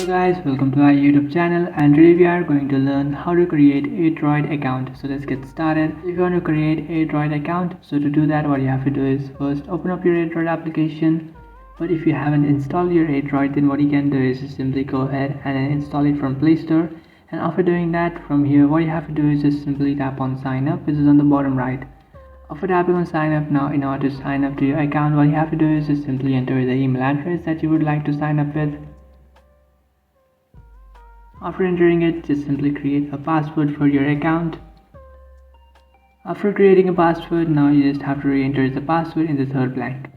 Hello guys, welcome to our YouTube channel, and today we are going to learn how to create a AirDroid account. So let's get started. If you want to create a AirDroid account, so to do that what you have to do is first open up your AirDroid application. But if you haven't installed your AirDroid, then what you can do is just simply go ahead and install it from Play Store. And after doing that, from here what you have to do is just simply tap on sign up, which is on the bottom right. After tapping on sign up, now in order to sign up to your account, what you have to do is just simply enter the email address that you would like to sign up with. After entering it, just simply create a password for your account. After creating a password, now you just have to re-enter the password in the third blank.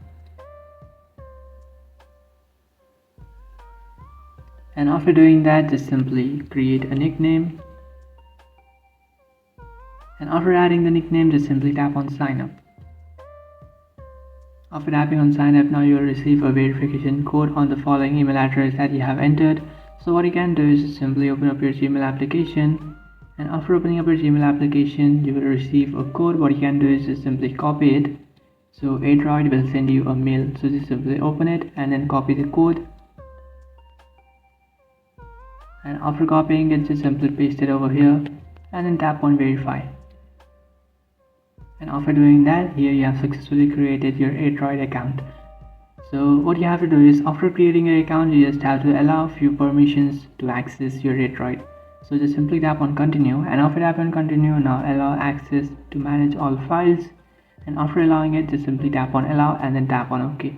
And after doing that, just simply create a nickname. And after adding the nickname, just simply tap on sign up. After tapping on sign up, now you will receive a verification code on the following email address that you have entered. So what you can do is just simply open up your Gmail application, and after opening up your Gmail application, you will receive a code. What you can do is just simply copy it. So AirDroid will send you a mail, so just simply open it and then copy the code. And after copying it, just simply paste it over here and then tap on verify. And after doing that, here you have successfully created your AirDroid account. So what you have to do is, after creating your account, you just have to allow few permissions to access your AirDroid. So just simply tap on continue, and after tapping on continue, now allow access to manage all files. And after allowing it, just simply tap on allow and then tap on OK.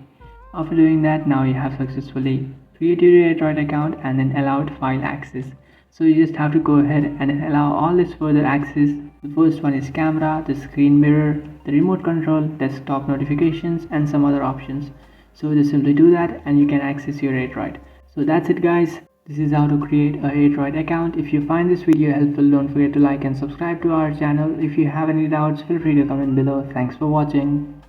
After doing that, now you have successfully created your AirDroid account and then allowed file access. So you just have to go ahead and allow all this further access. The first one is camera, the screen mirror, the remote control, desktop notifications, and some other options. So just simply do that and you can access your AirDroid. So that's it guys. This is how to create a AirDroid account. If you find this video helpful, don't forget to like and subscribe to our channel. If you have any doubts, feel free to comment below. Thanks for watching.